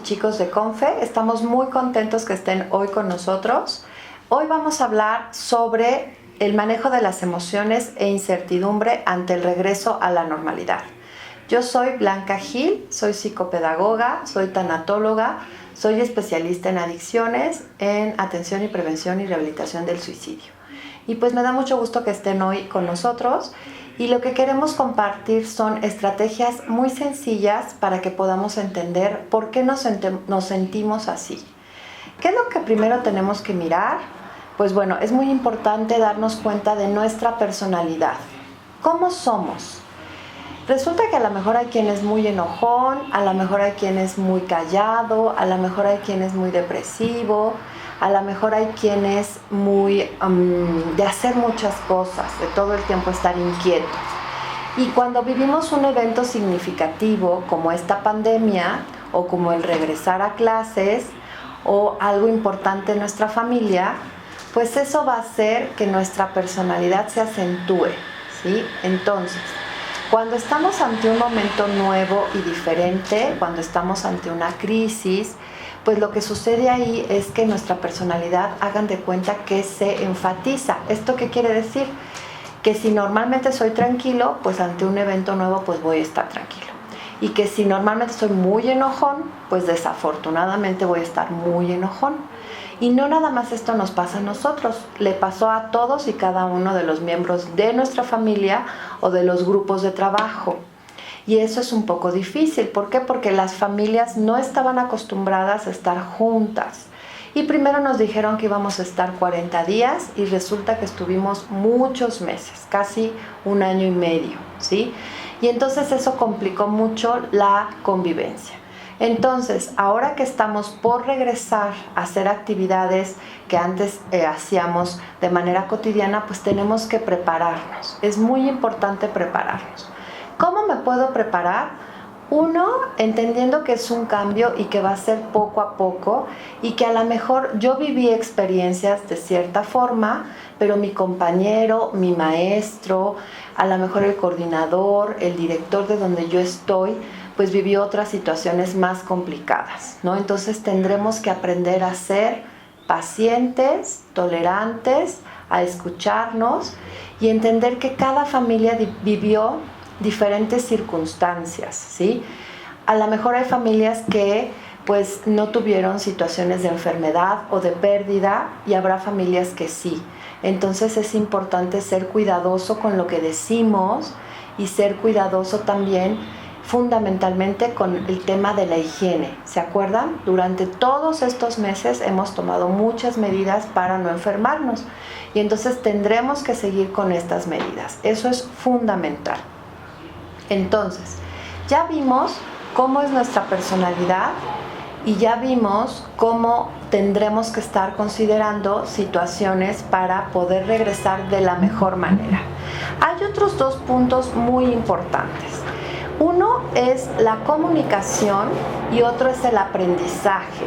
chicos de Confe. Estamos muy contentos que estén hoy con nosotros. Hoy vamos a hablar sobre el manejo de las emociones e incertidumbre ante el regreso a la normalidad. Yo soy Blanca Gil, soy psicopedagoga, soy tanatóloga, soy especialista en adicciones, en atención y prevención y rehabilitación del suicidio. Y pues me da mucho gusto que estén hoy con nosotros. Y lo que queremos compartir son estrategias muy sencillas para que podamos entender por qué nos sentimos así. ¿Qué es lo que primero tenemos que mirar? Pues bueno, es muy importante darnos cuenta de nuestra personalidad. ¿Cómo somos? Resulta que a lo mejor hay quien es muy enojón, a lo mejor hay quien es muy callado, a lo mejor hay quien es muy depresivo, a lo mejor hay quien es muy de hacer muchas cosas, de todo el tiempo estar inquietos. Y cuando vivimos un evento significativo como esta pandemia o como el regresar a clases o algo importante en nuestra familia, pues eso va a hacer que nuestra personalidad se acentúe, ¿sí? Entonces, cuando estamos ante un momento nuevo y diferente, cuando estamos ante una crisis, pues lo que sucede ahí es que nuestra personalidad, hagan de cuenta que se enfatiza. ¿Esto qué quiere decir? Que si normalmente soy tranquilo, pues ante un evento nuevo pues voy a estar tranquilo. Y que si normalmente soy muy enojón, pues desafortunadamente voy a estar muy enojón. Y no nada más esto nos pasa a nosotros, le pasó a todos y cada uno de los miembros de nuestra familia o de los grupos de trabajo. Y eso es un poco difícil. ¿Por qué? Porque las familias no estaban acostumbradas a estar juntas. Y primero nos dijeron que íbamos a estar 40 días y resulta que estuvimos muchos meses, casi un año y medio, ¿sí? Y entonces eso complicó mucho la convivencia. Entonces, ahora que estamos por regresar a hacer actividades que antes hacíamos de manera cotidiana, pues tenemos que prepararnos. Es muy importante prepararnos. ¿Cómo me puedo preparar? Uno, entendiendo que es un cambio y que va a ser poco a poco y que a lo mejor yo viví experiencias de cierta forma, pero mi compañero, mi maestro, a lo mejor el coordinador, el director de donde yo estoy, pues vivió otras situaciones más complicadas, ¿no? Entonces tendremos que aprender a ser pacientes, tolerantes, a escucharnos y entender que cada familia vivió diferentes circunstancias, ¿sí? A lo mejor hay familias que pues no tuvieron situaciones de enfermedad o de pérdida y habrá familias que sí. Entonces es importante ser cuidadoso con lo que decimos y ser cuidadoso también fundamentalmente con el tema de la higiene. ¿Se acuerdan? Durante todos estos meses hemos tomado muchas medidas para no enfermarnos y entonces tendremos que seguir con estas medidas. Eso es fundamental. Entonces, ya vimos cómo es nuestra personalidad y ya vimos cómo tendremos que estar considerando situaciones para poder regresar de la mejor manera. Hay otros dos puntos muy importantes. Uno es la comunicación y otro es el aprendizaje.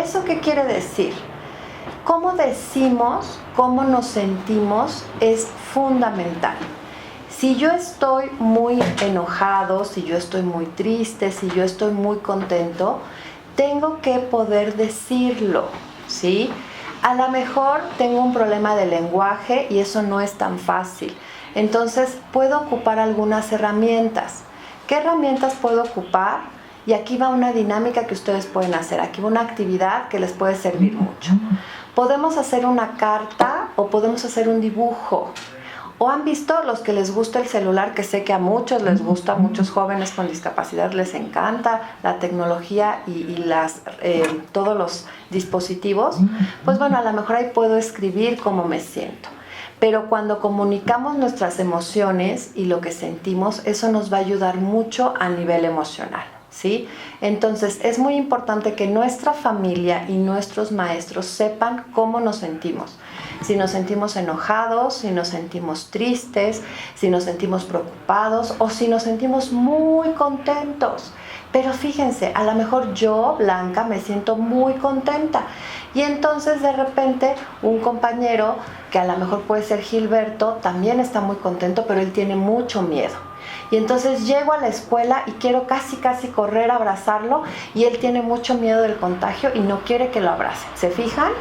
¿Eso qué quiere decir? Cómo decimos, cómo nos sentimos es fundamental. Si yo estoy muy enojado, si yo estoy muy triste, si yo estoy muy contento, tengo que poder decirlo, ¿sí? A lo mejor tengo un problema de lenguaje y eso no es tan fácil. Entonces, puedo ocupar algunas herramientas. ¿Qué herramientas puedo ocupar? Y aquí va una dinámica que ustedes pueden hacer. Aquí va una actividad que les puede servir mucho. Podemos hacer una carta o podemos hacer un dibujo. ¿O han visto los que les gusta el celular? Que sé que a muchos les gusta, a muchos jóvenes con discapacidad les encanta la tecnología y todos los dispositivos. Pues bueno, a lo mejor ahí puedo escribir cómo me siento. Pero cuando comunicamos nuestras emociones y lo que sentimos, eso nos va a ayudar mucho a nivel emocional, ¿sí? Entonces, es muy importante que nuestra familia y nuestros maestros sepan cómo nos sentimos. Si nos sentimos enojados, si nos sentimos tristes, si nos sentimos preocupados o si nos sentimos muy contentos. Pero fíjense, a lo mejor yo, Blanca, me siento muy contenta. Y entonces de repente un compañero, que a lo mejor puede ser Gilberto, también está muy contento, pero él tiene mucho miedo. Y entonces llego a la escuela y quiero casi correr a abrazarlo y él tiene mucho miedo del contagio y no quiere que lo abrace. ¿Se fijan?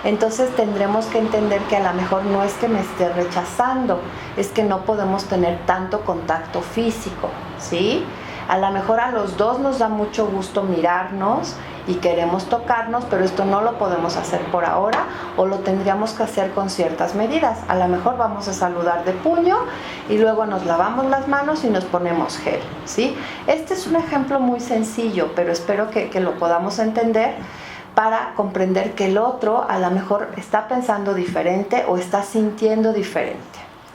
Entonces tendremos que entender que a lo mejor no es que me esté rechazando, es que no podemos tener tanto contacto físico, ¿sí? A lo mejor a los dos nos da mucho gusto mirarnos y queremos tocarnos, pero esto no lo podemos hacer por ahora o lo tendríamos que hacer con ciertas medidas. A lo mejor vamos a saludar de puño y luego nos lavamos las manos y nos ponemos gel, ¿sí? Este es un ejemplo muy sencillo, pero espero que lo podamos entender para comprender que el otro a lo mejor está pensando diferente o está sintiendo diferente.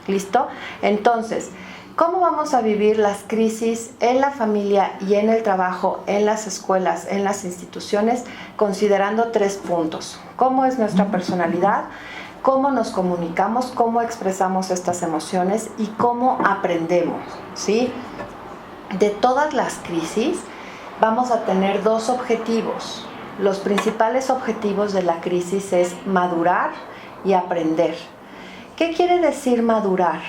¿Listo? Entonces, ¿cómo vamos a vivir las crisis en la familia y en el trabajo, en las escuelas, en las instituciones? Considerando 3 puntos. ¿Cómo es nuestra personalidad? ¿Cómo nos comunicamos? ¿Cómo expresamos estas emociones? Y ¿cómo aprendemos? ¿Sí? De todas las crisis vamos a tener 2 objetivos. Los principales objetivos de la crisis es madurar y aprender. ¿Qué quiere decir madurar?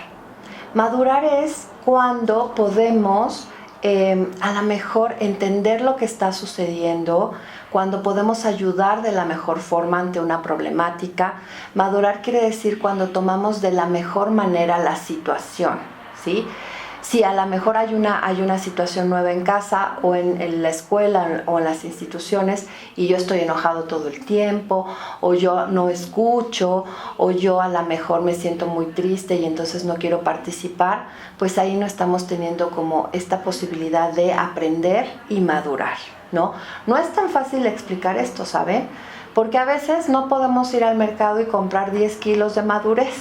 Madurar es cuando podemos a lo mejor entender lo que está sucediendo, cuando podemos ayudar de la mejor forma ante una problemática. Madurar quiere decir cuando tomamos de la mejor manera la situación, ¿sí? Si a lo mejor hay una situación nueva en casa o en la escuela o en las instituciones y yo estoy enojado todo el tiempo o yo no escucho o yo a lo mejor me siento muy triste y entonces no quiero participar, pues ahí no estamos teniendo como esta posibilidad de aprender y madurar, ¿no? No es tan fácil explicar esto, ¿saben? Porque a veces no podemos ir al mercado y comprar 10 kilos de madurez,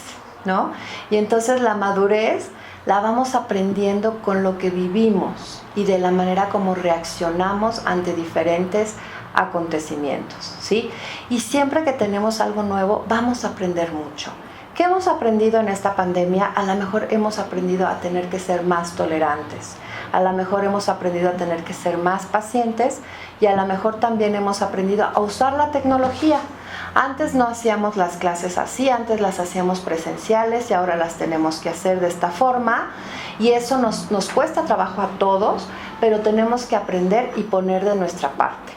¿no? Y entonces la madurez la vamos aprendiendo con lo que vivimos y de la manera como reaccionamos ante diferentes acontecimientos, ¿sí? Y siempre que tenemos algo nuevo, vamos a aprender mucho. ¿Qué hemos aprendido en esta pandemia? A lo mejor hemos aprendido a tener que ser más tolerantes, a lo mejor hemos aprendido a tener que ser más pacientes y a lo mejor también hemos aprendido a usar la tecnología. Antes no hacíamos las clases así, antes las hacíamos presenciales y ahora las tenemos que hacer de esta forma y eso nos cuesta trabajo a todos, pero tenemos que aprender y poner de nuestra parte.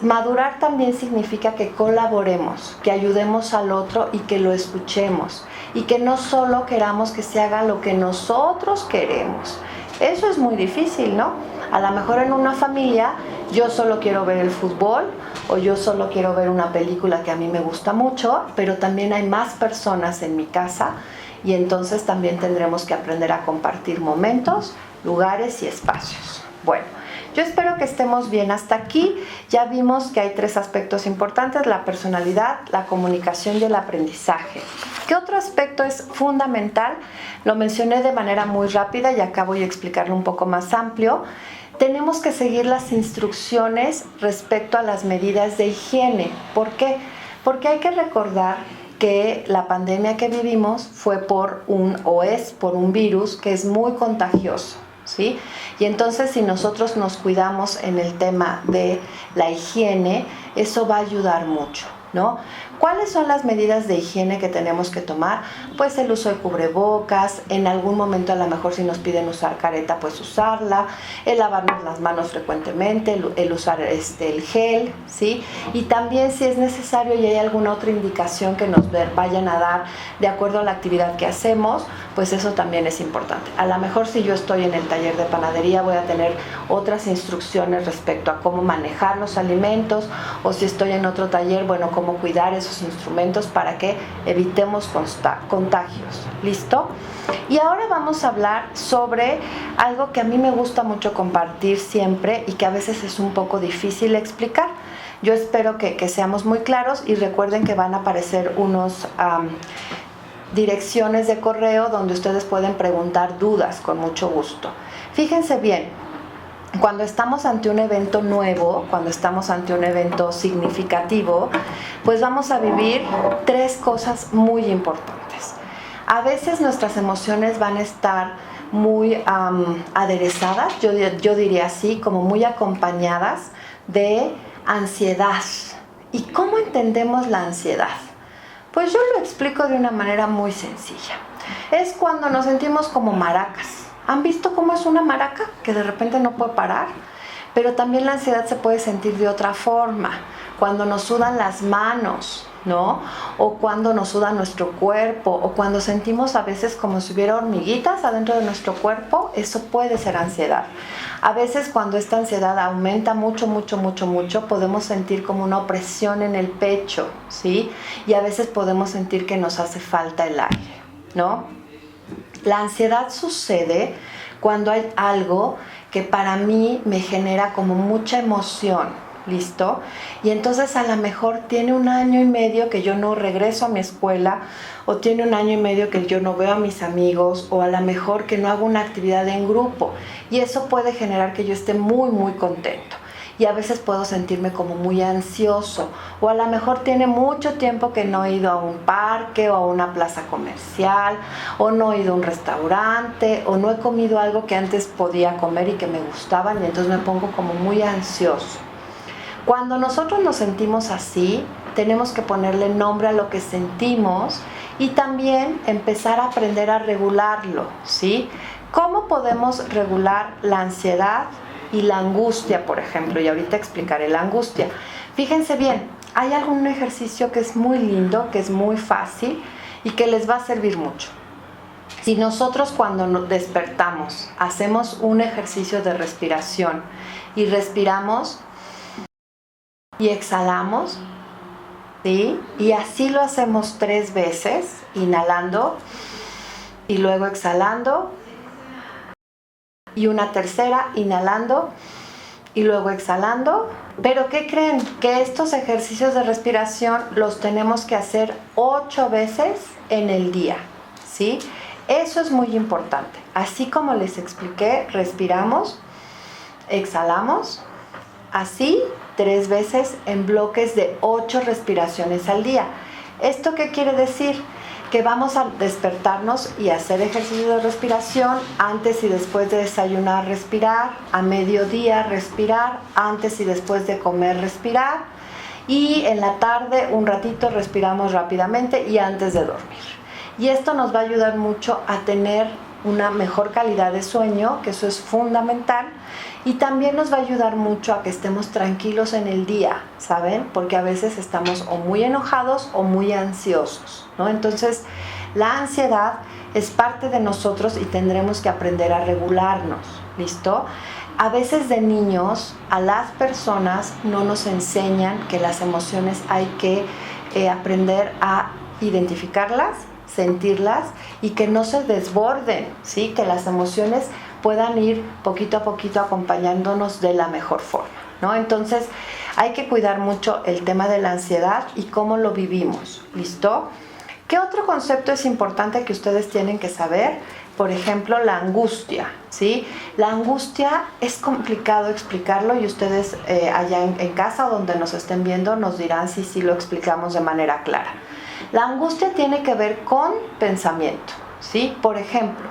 Madurar también significa que colaboremos, que ayudemos al otro y que lo escuchemos y que no solo queramos que se haga lo que nosotros queremos. Eso es muy difícil, ¿no? A lo mejor en una familia yo solo quiero ver el fútbol o yo solo quiero ver una película que a mí me gusta mucho, pero también hay más personas en mi casa y entonces también tendremos que aprender a compartir momentos, lugares y espacios. Bueno, yo espero que estemos bien hasta aquí. Ya vimos que hay 3 aspectos importantes: la personalidad, la comunicación y el aprendizaje. ¿Qué otro aspecto es fundamental? Lo mencioné de manera muy rápida y acá voy a explicarlo un poco más amplio. Tenemos que seguir las instrucciones respecto a las medidas de higiene. ¿Por qué? Porque hay que recordar que la pandemia que vivimos fue por un virus que es muy contagioso, ¿sí? Y entonces si nosotros nos cuidamos en el tema de la higiene, eso va a ayudar mucho, ¿no? ¿Cuáles son las medidas de higiene que tenemos que tomar? Pues el uso de cubrebocas, en algún momento a lo mejor si nos piden usar careta, pues usarla, el lavarnos las manos frecuentemente, el usar el gel, ¿sí? Y también si es necesario y hay alguna otra indicación que nos vayan a dar de acuerdo a la actividad que hacemos, pues eso también es importante. A lo mejor si yo estoy en el taller de panadería voy a tener otras instrucciones respecto a cómo manejar los alimentos, o si estoy en otro taller, bueno, cómo cuidar esos instrumentos para que evitemos contagios. ¿Listo? Y ahora vamos a hablar sobre algo que a mí me gusta mucho compartir siempre y que a veces es un poco difícil explicar. Yo espero que seamos muy claros y recuerden que van a aparecer unos direcciones de correo donde ustedes pueden preguntar dudas con mucho gusto. Fíjense bien, cuando estamos ante un evento nuevo, cuando estamos ante un evento significativo, pues vamos a vivir 3 cosas muy importantes. A veces nuestras emociones van a estar muy aderezadas, yo diría así, como muy acompañadas de ansiedad. ¿Y cómo entendemos la ansiedad? Pues yo lo explico de una manera muy sencilla. Es cuando nos sentimos como maracas. ¿Han visto cómo es una maraca que de repente no puede parar? Pero también la ansiedad se puede sentir de otra forma, cuando nos sudan las manos, ¿no? O cuando nos suda nuestro cuerpo, o cuando sentimos a veces como si hubiera hormiguitas adentro de nuestro cuerpo, eso puede ser ansiedad. A veces cuando esta ansiedad aumenta mucho, podemos sentir como una opresión en el pecho, ¿sí? Y a veces podemos sentir que nos hace falta el aire, ¿no? La ansiedad sucede cuando hay algo que para mí me genera como mucha emoción, ¿listo? Y entonces a lo mejor tiene 1 año y medio que yo no regreso a mi escuela, o tiene 1 año y medio que yo no veo a mis amigos, o a lo mejor que no hago una actividad en grupo, y eso puede generar que yo esté muy contento. Y a veces puedo sentirme como muy ansioso, o a lo mejor tiene mucho tiempo que no he ido a un parque o a una plaza comercial, o no he ido a un restaurante, o no he comido algo que antes podía comer y que me gustaban, y entonces me pongo como muy ansioso. Cuando nosotros nos sentimos así, tenemos que ponerle nombre a lo que sentimos y también empezar a aprender a regularlo, ¿sí? ¿Cómo podemos regular la ansiedad y la angustia, por ejemplo? Y ahorita explicaré la angustia. Fíjense bien, hay algún ejercicio que es muy lindo, que es muy fácil y que les va a servir mucho. Si nosotros cuando nos despertamos hacemos un ejercicio de respiración y respiramos y exhalamos, ¿sí? Y así lo hacemos 3 veces, inhalando y luego exhalando, y una tercera, inhalando y luego exhalando. Pero ¿qué creen? Que estos ejercicios de respiración los tenemos que hacer 8 veces en el día, ¿sí? Eso es muy importante. Así como les expliqué, respiramos, exhalamos, así 3 veces en bloques de 8 respiraciones al día. ¿Esto qué quiere decir? Que vamos a despertarnos y hacer ejercicio de respiración antes y después de desayunar, respirar, a mediodía respirar, antes y después de comer respirar, y en la tarde un ratito respiramos rápidamente y antes de dormir. Y esto nos va a ayudar mucho a tener una mejor calidad de sueño, que eso es fundamental, y también nos va a ayudar mucho a que estemos tranquilos en el día, ¿saben? Porque a veces estamos o muy enojados o muy ansiosos, ¿no? Entonces, la ansiedad es parte de nosotros y tendremos que aprender a regularnos, ¿listo? A veces de niños, a las personas no nos enseñan que las emociones hay que aprender a identificarlas, sentirlas y que no se desborden, ¿sí? Que las emociones puedan ir poquito a poquito acompañándonos de la mejor forma, ¿no? Entonces hay que cuidar mucho el tema de la ansiedad y cómo lo vivimos, ¿listo? ¿Qué otro concepto es importante que ustedes tienen que saber? Por ejemplo, la angustia, ¿sí? La angustia es complicado explicarlo y ustedes allá en casa donde nos estén viendo nos dirán si sí lo explicamos de manera clara. La angustia tiene que ver con pensamiento, ¿sí? Por ejemplo,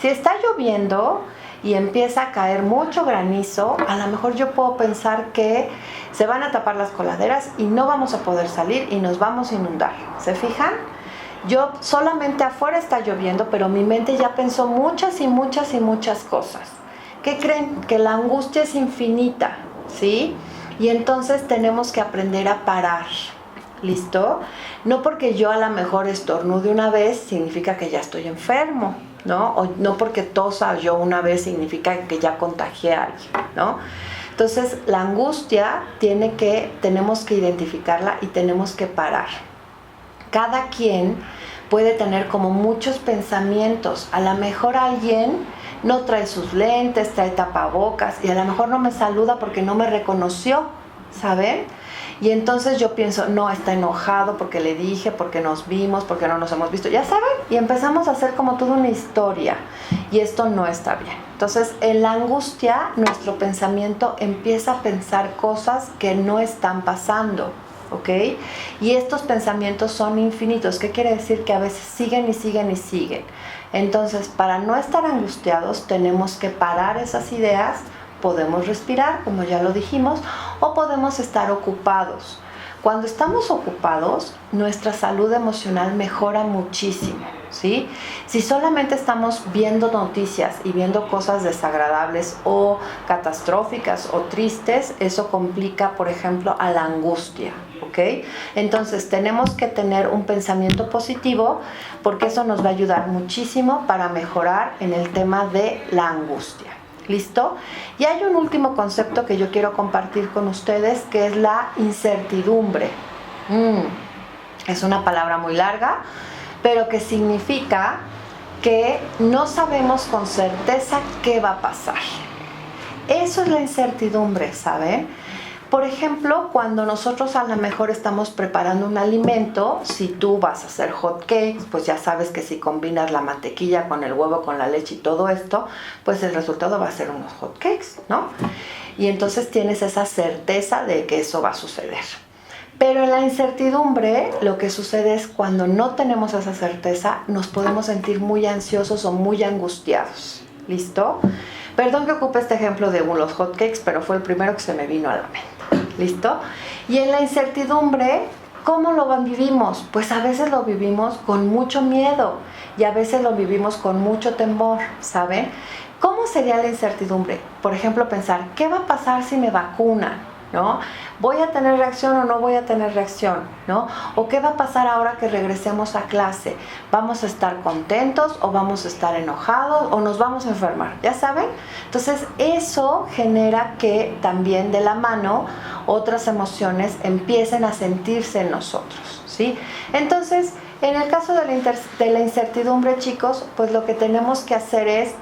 si está lloviendo y empieza a caer mucho granizo, a lo mejor yo puedo pensar que se van a tapar las coladeras y no vamos a poder salir y nos vamos a inundar. ¿Se fijan? Yo solamente afuera está lloviendo, pero mi mente ya pensó muchas cosas. ¿Qué creen? Que la angustia es infinita, ¿sí? Y entonces tenemos que aprender a parar. ¿Listo? No porque yo a lo mejor estornude una vez significa que ya estoy enfermo, ¿no? O no porque tosa yo una vez significa que ya contagié a alguien, ¿no? Entonces la angustia tenemos que identificarla y tenemos que parar. Cada quien puede tener como muchos pensamientos. A lo mejor alguien no trae sus lentes, trae tapabocas y a lo mejor no me saluda porque no me reconoció, ¿saben? Y entonces yo pienso, no, está enojado porque le dije, porque nos vimos, porque no nos hemos visto, ya saben, y empezamos a hacer como toda una historia y esto no está bien. Entonces en la angustia nuestro pensamiento empieza a pensar cosas que no están pasando, ¿ok? Y estos pensamientos son infinitos. ¿Qué quiere decir? Que a veces siguen y siguen y siguen. Entonces para no estar angustiados tenemos que parar esas ideas. Podemos respirar, como ya lo dijimos, o podemos estar ocupados. Cuando estamos ocupados, nuestra salud emocional mejora muchísimo, ¿sí? Si solamente estamos viendo noticias y viendo cosas desagradables o catastróficas o tristes, eso complica, por ejemplo, a la angustia, ¿ok? Entonces tenemos que tener un pensamiento positivo porque eso nos va a ayudar muchísimo para mejorar en el tema de la angustia. ¿Listo? Y hay un último concepto que yo quiero compartir con ustedes, que es la incertidumbre. Es una palabra muy larga, pero que significa que no sabemos con certeza qué va a pasar. Eso es la incertidumbre, ¿saben? Por ejemplo, cuando nosotros a lo mejor estamos preparando un alimento, si tú vas a hacer hot cakes, pues ya sabes que si combinas la mantequilla con el huevo, con la leche y todo esto, pues el resultado va a ser unos hot cakes, ¿no? Y entonces tienes esa certeza de que eso va a suceder. Pero en la incertidumbre, lo que sucede es cuando no tenemos esa certeza, nos podemos sentir muy ansiosos o muy angustiados. ¿Listo? Perdón que ocupe este ejemplo de los hot cakes, pero fue el primero que se me vino a la mente. ¿Listo? Y en la incertidumbre, ¿cómo lo vivimos? Pues a veces lo vivimos con mucho miedo y a veces lo vivimos con mucho temor, ¿saben? ¿Cómo sería la incertidumbre? Por ejemplo, pensar, ¿qué va a pasar si me vacunan? ¿No? ¿Voy a tener reacción o no voy a tener reacción? ¿No? ¿O qué va a pasar ahora que regresemos a clase? ¿Vamos a estar contentos o vamos a estar enojados o nos vamos a enfermar? ¿Ya saben? Entonces eso genera que también de la mano otras emociones empiecen a sentirse en nosotros, ¿sí? Entonces, en el caso de la incertidumbre, chicos, pues lo que tenemos que hacer es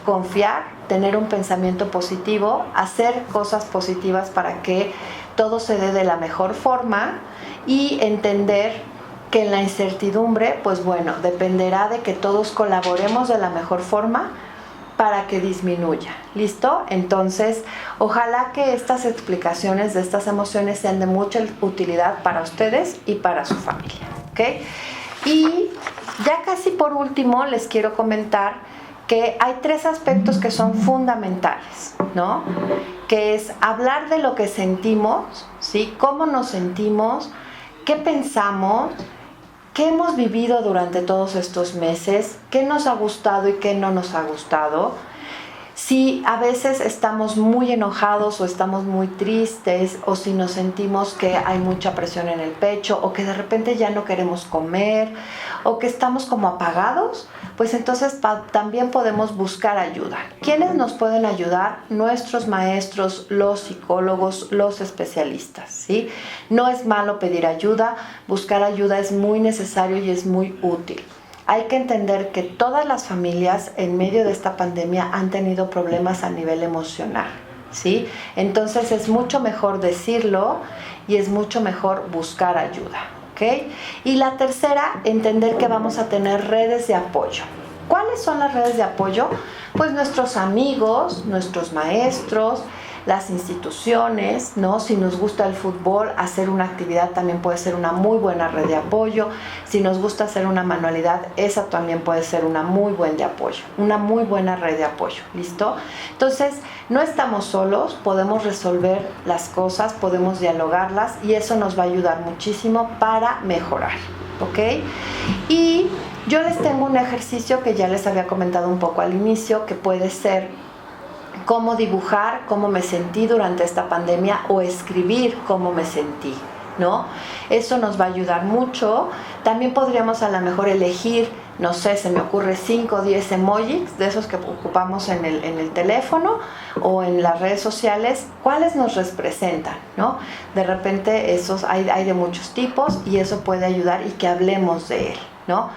confiar, tener un pensamiento positivo, hacer cosas positivas para que todo se dé de la mejor forma y entender que en la incertidumbre, pues bueno, dependerá de que todos colaboremos de la mejor forma para que disminuya. ¿Listo? Entonces, ojalá que estas explicaciones de estas emociones sean de mucha utilidad para ustedes y para su familia, ¿ok? Y ya casi por último les quiero comentar que hay 3 aspectos que son fundamentales, ¿no? Que es hablar de lo que sentimos, ¿sí? Cómo nos sentimos, qué pensamos, qué hemos vivido durante todos estos meses, qué nos ha gustado y qué no nos ha gustado. Si a veces estamos muy enojados o estamos muy tristes o si nos sentimos que hay mucha presión en el pecho o que de repente ya no queremos comer o que estamos como apagados, pues entonces también podemos buscar ayuda. ¿Quiénes nos pueden ayudar? Nuestros maestros, los psicólogos, los especialistas, ¿sí? No es malo pedir ayuda, buscar ayuda es muy necesario y es muy útil. Hay que entender que todas las familias en medio de esta pandemia han tenido problemas a nivel emocional, ¿sí? Entonces es mucho mejor decirlo y es mucho mejor buscar ayuda, ¿ok? Y la tercera, entender que vamos a tener redes de apoyo. ¿Cuáles son las redes de apoyo? Pues nuestros amigos, nuestros maestros, las instituciones, ¿no? Si nos gusta el fútbol, hacer una actividad también puede ser una muy buena red de apoyo. Si nos gusta hacer una manualidad, esa también puede ser una muy buena red de apoyo, ¿listo? Entonces, no estamos solos, podemos resolver las cosas, podemos dialogarlas y eso nos va a ayudar muchísimo para mejorar, ¿ok? Y yo les tengo un ejercicio que ya les había comentado un poco al inicio, que puede ser cómo dibujar cómo me sentí durante esta pandemia o escribir cómo me sentí, ¿no? Eso nos va a ayudar mucho. También podríamos a lo mejor elegir, no sé, se me ocurre 5 o 10 emojis de esos que ocupamos en el teléfono o en las redes sociales, cuáles nos representan, ¿no? De repente esos hay de muchos tipos y eso puede ayudar y que hablemos de él, ¿no?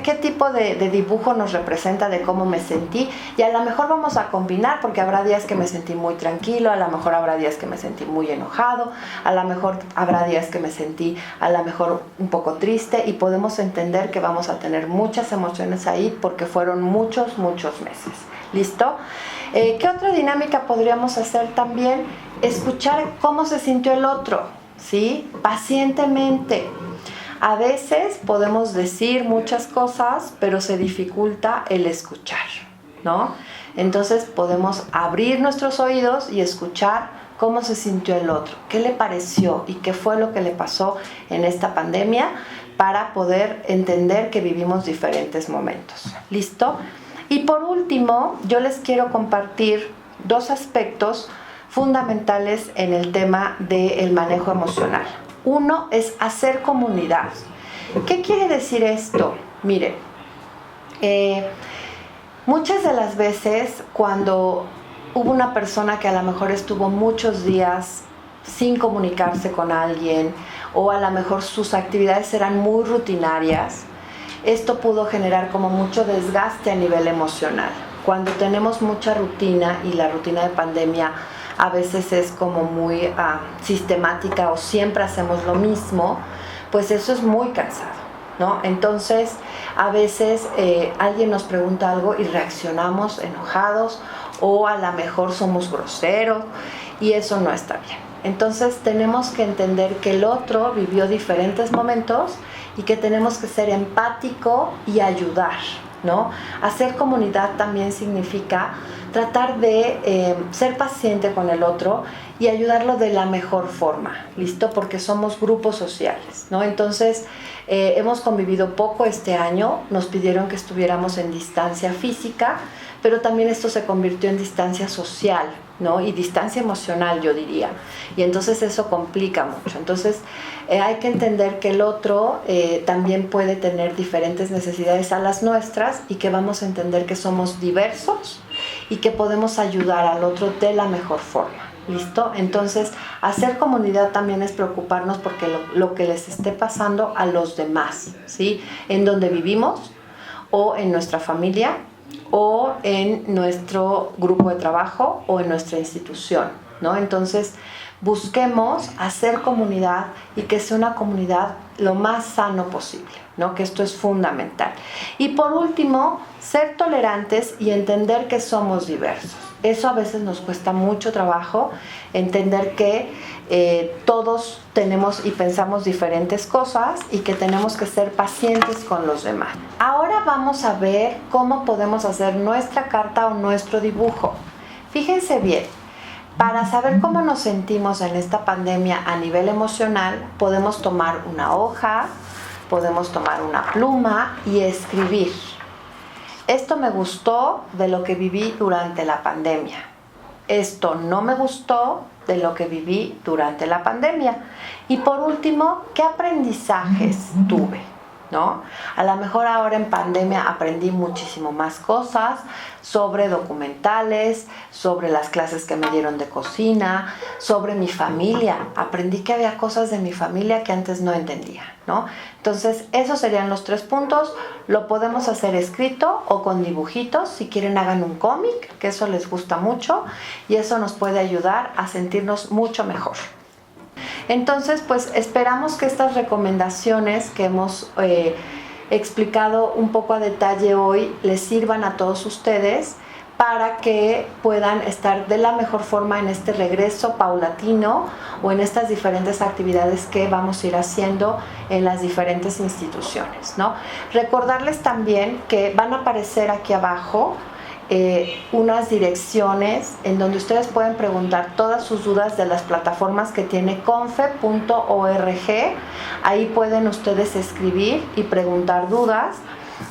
¿Qué tipo de dibujo nos representa de cómo me sentí? Y a lo mejor vamos a combinar porque habrá días que me sentí muy tranquilo, a lo mejor habrá días que me sentí muy enojado, a lo mejor habrá días que me sentí a lo mejor un poco triste y podemos entender que vamos a tener muchas emociones ahí porque fueron muchos meses. ¿Listo? ¿Qué otra dinámica podríamos hacer también? Escuchar cómo se sintió el otro, ¿sí? Pacientemente. A veces podemos decir muchas cosas, pero se dificulta el escuchar, ¿no? Entonces podemos abrir nuestros oídos y escuchar cómo se sintió el otro, qué le pareció y qué fue lo que le pasó en esta pandemia para poder entender que vivimos diferentes momentos. ¿Listo? Y por último, yo les quiero compartir 2 aspectos fundamentales en el tema del manejo emocional. Uno es hacer comunidad. ¿Qué quiere decir esto? Mire, muchas de las veces cuando hubo una persona que a lo mejor estuvo muchos días sin comunicarse con alguien o a lo mejor sus actividades eran muy rutinarias, esto pudo generar como mucho desgaste a nivel emocional. Cuando tenemos mucha rutina y la rutina de pandemia a veces es como muy sistemática o siempre hacemos lo mismo, pues eso es muy cansado, ¿no? Entonces, a veces alguien nos pregunta algo y reaccionamos enojados o a lo mejor somos groseros y eso no está bien. Entonces, tenemos que entender que el otro vivió diferentes momentos y que tenemos que ser empático y ayudar, ¿no? Hacer comunidad también significa tratar de ser paciente con el otro y ayudarlo de la mejor forma, ¿listo? Porque somos grupos sociales, ¿no? Entonces, hemos convivido poco este año, nos pidieron que estuviéramos en distancia física, pero también esto se convirtió en distancia social, ¿no? Y distancia emocional, yo diría. Y entonces eso complica mucho. Entonces, hay que entender que el otro también puede tener diferentes necesidades a las nuestras y que vamos a entender que somos diversos y que podemos ayudar al otro de la mejor forma. ¿Listo? Entonces, hacer comunidad también es preocuparnos porque lo que les esté pasando a los demás, ¿sí? En donde vivimos o en nuestra familia o en nuestro grupo de trabajo o en nuestra institución, ¿no? Entonces, busquemos hacer comunidad y que sea una comunidad lo más sano posible, ¿no? Que esto es fundamental. Y por último, ser tolerantes y entender que somos diversos. Eso a veces nos cuesta mucho trabajo, entender que todos tenemos y pensamos diferentes cosas y que tenemos que ser pacientes con los demás. Ahora vamos a ver cómo podemos hacer nuestra carta o nuestro dibujo. Fíjense bien, para saber cómo nos sentimos en esta pandemia a nivel emocional, podemos tomar una hoja, podemos tomar una pluma y escribir. Esto me gustó de lo que viví durante la pandemia. Esto no me gustó de lo que viví durante la pandemia. Y por último, ¿qué aprendizajes tuve? ¿No? A lo mejor ahora en pandemia aprendí muchísimo más cosas sobre documentales, sobre las clases que me dieron de cocina, sobre mi familia. Aprendí que había cosas de mi familia que antes no entendía, ¿no? Entonces, esos serían los 3 puntos. Lo podemos hacer escrito o con dibujitos. Si quieren, hagan un cómic, que eso les gusta mucho y eso nos puede ayudar a sentirnos mucho mejor. Entonces, pues esperamos que estas recomendaciones que hemos explicado un poco a detalle hoy les sirvan a todos ustedes para que puedan estar de la mejor forma en este regreso paulatino o en estas diferentes actividades que vamos a ir haciendo en las diferentes instituciones, ¿no? Recordarles también que van a aparecer aquí abajo unas direcciones en donde ustedes pueden preguntar todas sus dudas de las plataformas que tiene confe.org. Ahí pueden ustedes escribir y preguntar dudas.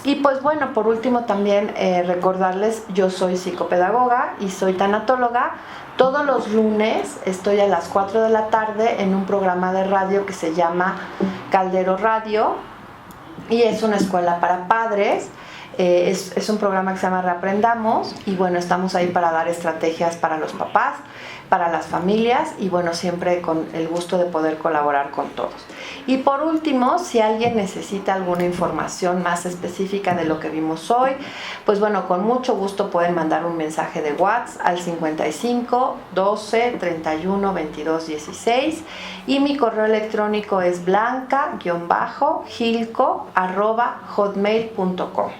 Y pues bueno, por último también recordarles, yo soy psicopedagoga y soy tanatóloga. Todos los lunes estoy a las 4 de la tarde en un programa de radio que se llama Caldero Radio y es una escuela para padres. Es un programa que se llama Reaprendamos y bueno, estamos ahí para dar estrategias para los papás, para las familias y bueno, siempre con el gusto de poder colaborar con todos. Y por último, si alguien necesita alguna información más específica de lo que vimos hoy, pues bueno, con mucho gusto pueden mandar un mensaje de WhatsApp al 55 12 31 22 16 y mi correo electrónico es blanca-gilco@hotmail.com.